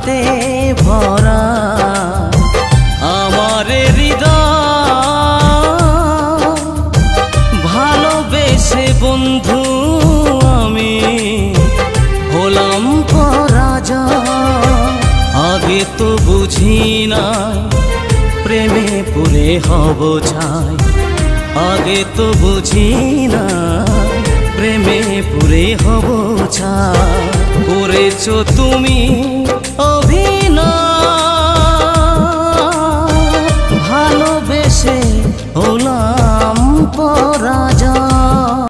ব্যথাতে ভরা আমার হৃদয়, ভালোবেসে বন্ধু আমি হলাম পরাজয়। আগে তো বুঝি নাই প্রেমে পুরে হব ছাই, আগে তো বুঝি না প্রেমে পুরে হব ছাই। করেছো তুমি